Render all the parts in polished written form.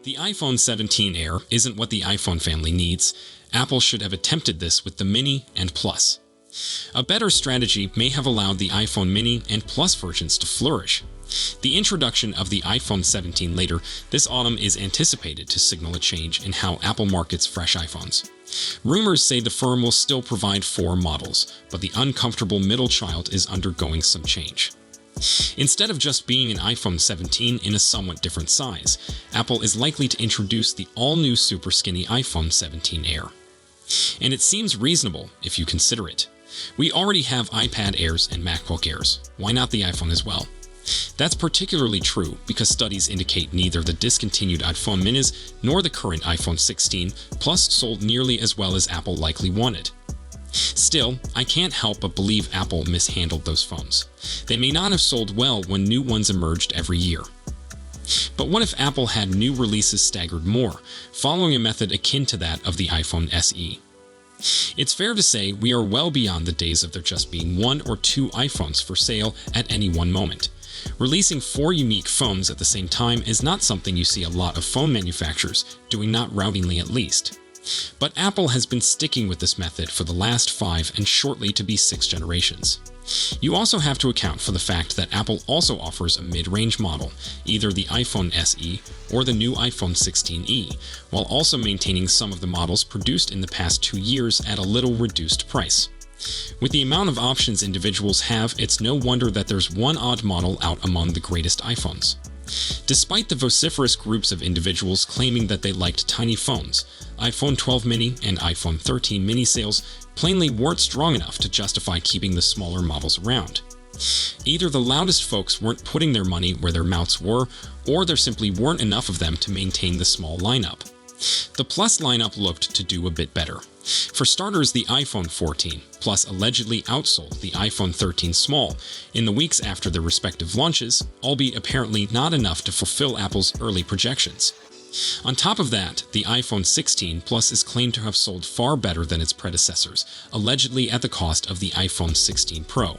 The iPhone 17 Air isn't what the iPhone family needs. Apple should have attempted this with the Mini and Plus. A better strategy may have allowed the iPhone Mini and Plus versions to flourish. The introduction of the iPhone 17 later this autumn is anticipated to signal a change in how Apple markets fresh iPhones. Rumors say the firm will still provide 4 models, but the uncomfortable middle child is undergoing some change. Instead of just being an iPhone 17 in a somewhat different size, Apple is likely to introduce the all-new super skinny iPhone 17 Air. And it seems reasonable if you consider it. We already have iPad Airs and MacBook Airs. Why not the iPhone as well? That's particularly true because studies indicate neither the discontinued iPhone minis nor the current iPhone 16 Plus sold nearly as well as Apple likely wanted. Still, I can't help but believe Apple mishandled those phones. They may not have sold well when new ones emerged every year. But what if Apple had new releases staggered more, following a method akin to that of the iPhone SE? It's fair to say we are well beyond the days of there just being 1 or 2 iPhones for sale at any one moment. Releasing 4 unique phones at the same time is not something you see a lot of phone manufacturers doing, not routinely at least. But Apple has been sticking with this method for the last 5 and shortly to be 6 generations. You also have to account for the fact that Apple also offers a mid-range model, either the iPhone SE or the new iPhone 16e, while also maintaining some of the models produced in the past 2 years at a little reduced price. With the amount of options individuals have, it's no wonder that there's one odd model out among the greatest iPhones. Despite the vociferous groups of individuals claiming that they liked tiny phones, iPhone 12 mini and iPhone 13 mini sales plainly weren't strong enough to justify keeping the smaller models around. Either the loudest folks weren't putting their money where their mouths were, or there simply weren't enough of them to maintain the small lineup. The Plus lineup looked to do a bit better. For starters, the iPhone 14 Plus allegedly outsold the iPhone 13 Small in the weeks after their respective launches, albeit apparently not enough to fulfill Apple's early projections. On top of that, the iPhone 16 Plus is claimed to have sold far better than its predecessors, allegedly at the cost of the iPhone 16 Pro.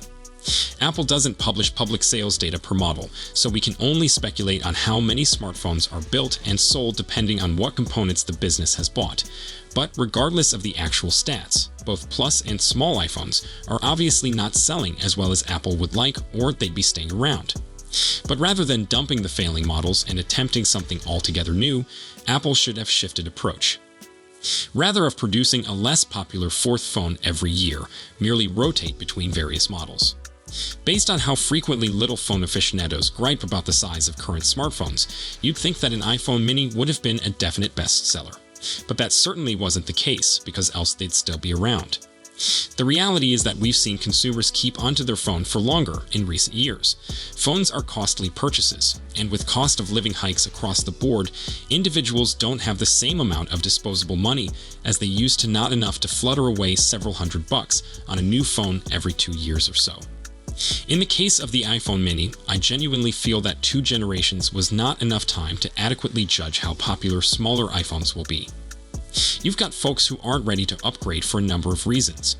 Apple doesn't publish public sales data per model, so we can only speculate on how many smartphones are built and sold depending on what components the business has bought. But regardless of the actual stats, both Plus and small iPhones are obviously not selling as well as Apple would like, or they'd be staying around. But rather than dumping the failing models and attempting something altogether new, Apple should have shifted approach. Rather of producing a less popular 4th phone every year, merely rotate between various models. Based on how frequently little phone aficionados gripe about the size of current smartphones, you'd think that an iPhone mini would have been a definite bestseller. But that certainly wasn't the case, because else they'd still be around. The reality is that we've seen consumers keep onto their phone for longer in recent years. Phones are costly purchases, and with cost of living hikes across the board, individuals don't have the same amount of disposable money as they used to, not enough to flutter away several $100 on a new phone every 2 years or so. In the case of the iPhone mini, I genuinely feel that 2 generations was not enough time to adequately judge how popular smaller iPhones will be. You've got folks who aren't ready to upgrade for a number of reasons.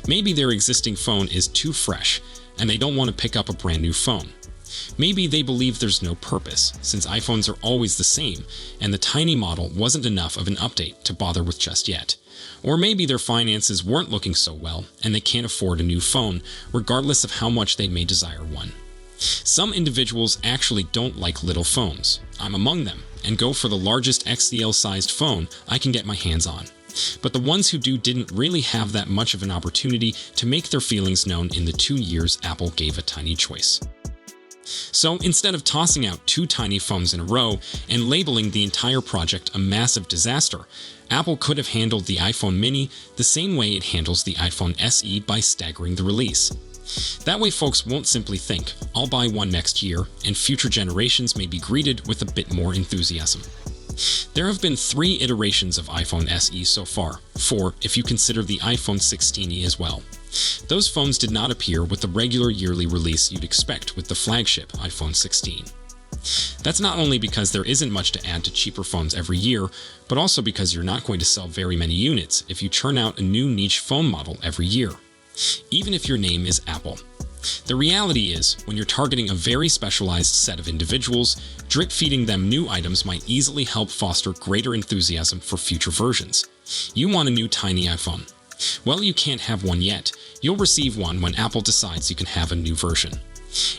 Maybe their existing phone is too fresh, and they don't want to pick up a brand new phone. Maybe they believe there's no purpose, since iPhones are always the same, and the tiny model wasn't enough of an update to bother with just yet. Or maybe their finances weren't looking so well, and they can't afford a new phone, regardless of how much they may desire one. Some individuals actually don't like little phones. I'm among them, and go for the largest XDL-sized phone I can get my hands on. But the ones who do didn't really have that much of an opportunity to make their feelings known in the 2 years Apple gave a tiny choice. So instead of tossing out 2 tiny phones in a row and labeling the entire project a massive disaster, Apple could have handled the iPhone mini the same way it handles the iPhone SE, by staggering the release. That way folks won't simply think, I'll buy one next year, and future generations may be greeted with a bit more enthusiasm. There have been 3 iterations of iPhone SE so far, 4 if you consider the iPhone 16e as well. Those phones did not appear with the regular yearly release you'd expect with the flagship iPhone 16. That's not only because there isn't much to add to cheaper phones every year, but also because you're not going to sell very many units if you churn out a new niche phone model every year. Even if your name is Apple. The reality is, when you're targeting a very specialized set of individuals, drip-feeding them new items might easily help foster greater enthusiasm for future versions. You want a new tiny iPhone? Well, you can't have one yet. You'll receive one when Apple decides you can have a new version.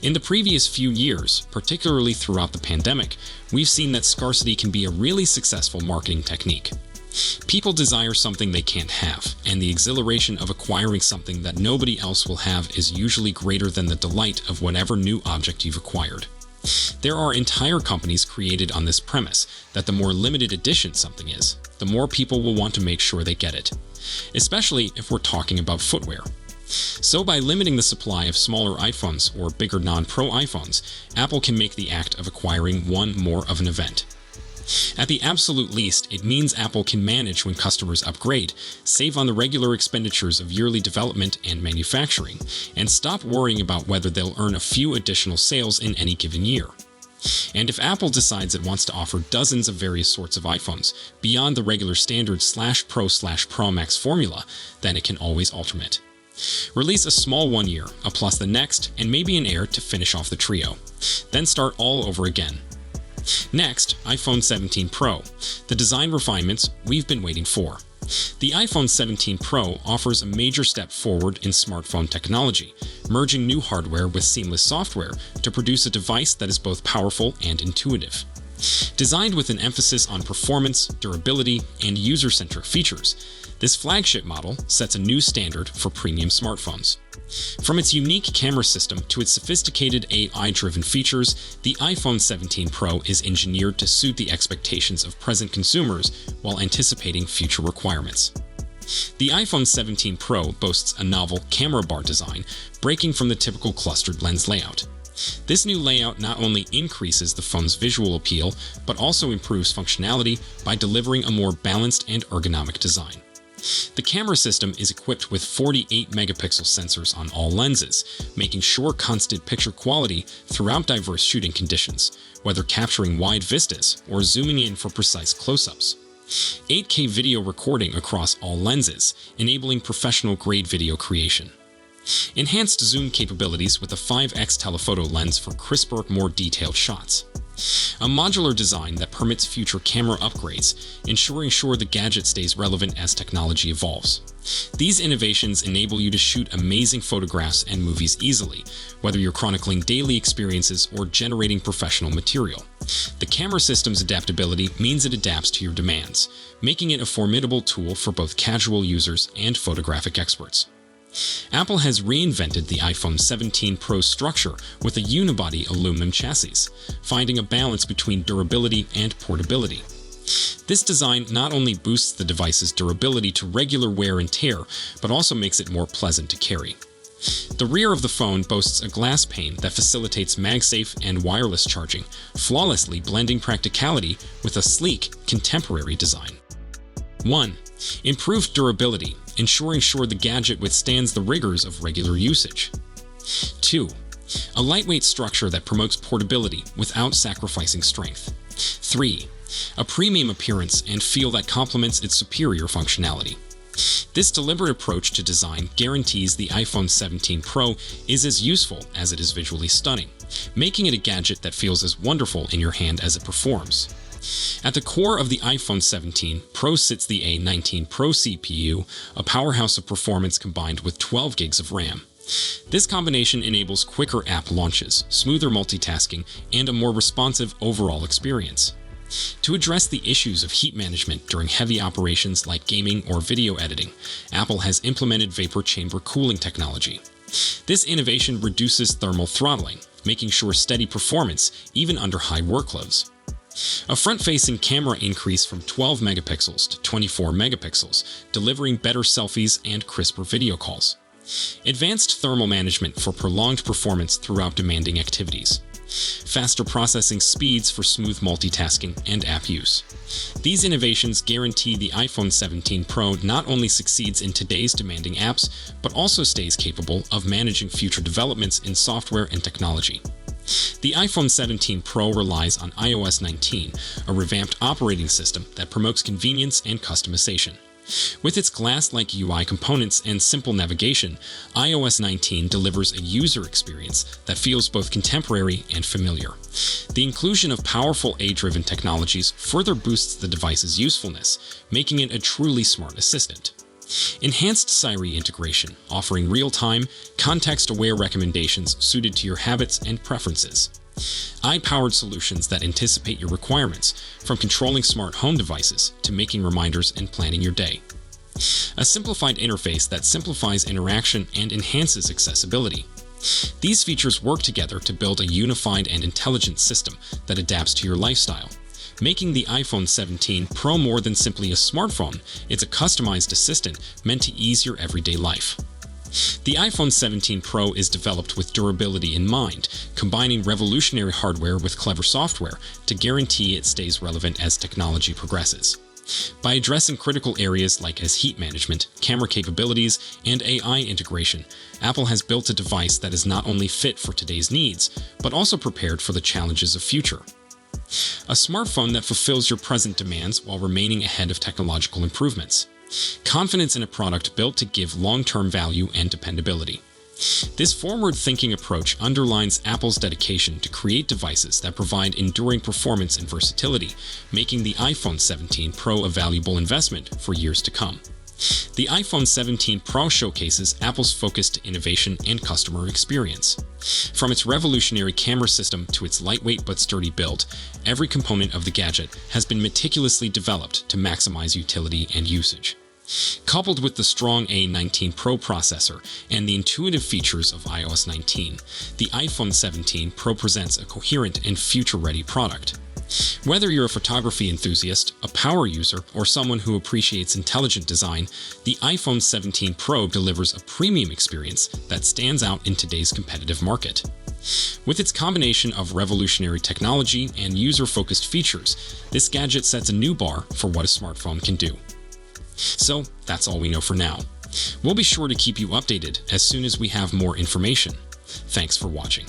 In the previous few years, particularly throughout the pandemic, we've seen that scarcity can be a really successful marketing technique. People desire something they can't have, and the exhilaration of acquiring something that nobody else will have is usually greater than the delight of whatever new object you've acquired. There are entire companies created on this premise that the more limited edition something is, the more people will want to make sure they get it, especially if we're talking about footwear. So by limiting the supply of smaller iPhones or bigger non-Pro iPhones, Apple can make the act of acquiring one more of an event. At the absolute least, it means Apple can manage when customers upgrade, save on the regular expenditures of yearly development and manufacturing, and stop worrying about whether they'll earn a few additional sales in any given year. And if Apple decides it wants to offer dozens of various sorts of iPhones beyond the regular standard /Pro/Pro Max formula, then it can always alternate. Release a small one year, a Plus the next, and maybe an Air to finish off the trio. Then start all over again. Next, iPhone 17 Pro, the design refinements we've been waiting for. The iPhone 17 Pro offers a major step forward in smartphone technology, merging new hardware with seamless software to produce a device that is both powerful and intuitive. Designed with an emphasis on performance, durability, and user-centric features, this flagship model sets a new standard for premium smartphones. From its unique camera system to its sophisticated AI-driven features, the iPhone 17 Pro is engineered to suit the expectations of present consumers while anticipating future requirements. The iPhone 17 Pro boasts a novel camera bar design, breaking from the typical clustered lens layout. This new layout not only increases the phone's visual appeal, but also improves functionality by delivering a more balanced and ergonomic design. The camera system is equipped with 48-megapixel sensors on all lenses, making sure constant picture quality throughout diverse shooting conditions, whether capturing wide vistas or zooming in for precise close-ups. 8K video recording across all lenses, enabling professional-grade video creation. Enhanced zoom capabilities with a 5x telephoto lens for crisper, more detailed shots. A modular design that permits future camera upgrades, ensuring the gadget stays relevant as technology evolves. These innovations enable you to shoot amazing photographs and movies easily, whether you're chronicling daily experiences or generating professional material. The camera system's adaptability means it adapts to your demands, making it a formidable tool for both casual users and photographic experts. Apple has reinvented the iPhone 17 Pro structure with a unibody aluminum chassis, finding a balance between durability and portability. This design not only boosts the device's durability to regular wear and tear, but also makes it more pleasant to carry. The rear of the phone boasts a glass pane that facilitates MagSafe and wireless charging, flawlessly blending practicality with a sleek, contemporary design. 1. Improved durability, ensuring the gadget withstands the rigors of regular usage. 2. A lightweight structure that promotes portability without sacrificing strength. 3. A premium appearance and feel that complements its superior functionality. This deliberate approach to design guarantees the iPhone 17 Pro is as useful as it is visually stunning, making it a gadget that feels as wonderful in your hand as it performs. At the core of the iPhone 17 Pro sits the A19 Pro CPU, a powerhouse of performance combined with 12 gigs of RAM. This combination enables quicker app launches, smoother multitasking, and a more responsive overall experience. To address the issues of heat management during heavy operations like gaming or video editing, Apple has implemented vapor chamber cooling technology. This innovation reduces thermal throttling, making steady performance even under high workloads. A front-facing camera increased from 12 megapixels to 24 megapixels, delivering better selfies and crisper video calls. Advanced thermal management for prolonged performance throughout demanding activities. Faster processing speeds for smooth multitasking and app use. These innovations guarantee the iPhone 17 Pro not only succeeds in today's demanding apps, but also stays capable of managing future developments in software and technology. The iPhone 17 Pro relies on iOS 19, a revamped operating system that promotes convenience and customization. With its glass-like UI components and simple navigation, iOS 19 delivers a user experience that feels both contemporary and familiar. The inclusion of powerful AI-driven technologies further boosts the device's usefulness, making it a truly smart assistant. Enhanced Siri integration, offering real-time, context-aware recommendations suited to your habits and preferences. AI-powered solutions that anticipate your requirements, from controlling smart home devices to making reminders and planning your day. A simplified interface that simplifies interaction and enhances accessibility. These features work together to build a unified and intelligent system that adapts to your lifestyle. Making the iPhone 17 Pro more than simply a smartphone, it's a customized assistant meant to ease your everyday life. The iPhone 17 Pro is developed with durability in mind, combining revolutionary hardware with clever software to guarantee it stays relevant as technology progresses. By addressing critical areas like as heat management, camera capabilities, and AI integration, Apple has built a device that is not only fit for today's needs, but also prepared for the challenges of future. A smartphone that fulfills your present demands while remaining ahead of technological improvements. Confidence in a product built to give long-term value and dependability. This forward-thinking approach underlines Apple's dedication to create devices that provide enduring performance and versatility, making the iPhone 17 Pro a valuable investment for years to come. The iPhone 17 Pro showcases Apple's focused innovation and customer experience. From its revolutionary camera system to its lightweight but sturdy build, every component of the gadget has been meticulously developed to maximize utility and usage. Coupled with the strong A19 Pro processor and the intuitive features of iOS 19, the iPhone 17 Pro presents a coherent and future-ready product. Whether you're a photography enthusiast, a power user, or someone who appreciates intelligent design, the iPhone 17 Pro delivers a premium experience that stands out in today's competitive market. With its combination of revolutionary technology and user-focused features, this gadget sets a new bar for what a smartphone can do. So, that's all we know for now. We'll be sure to keep you updated as soon as we have more information. Thanks for watching.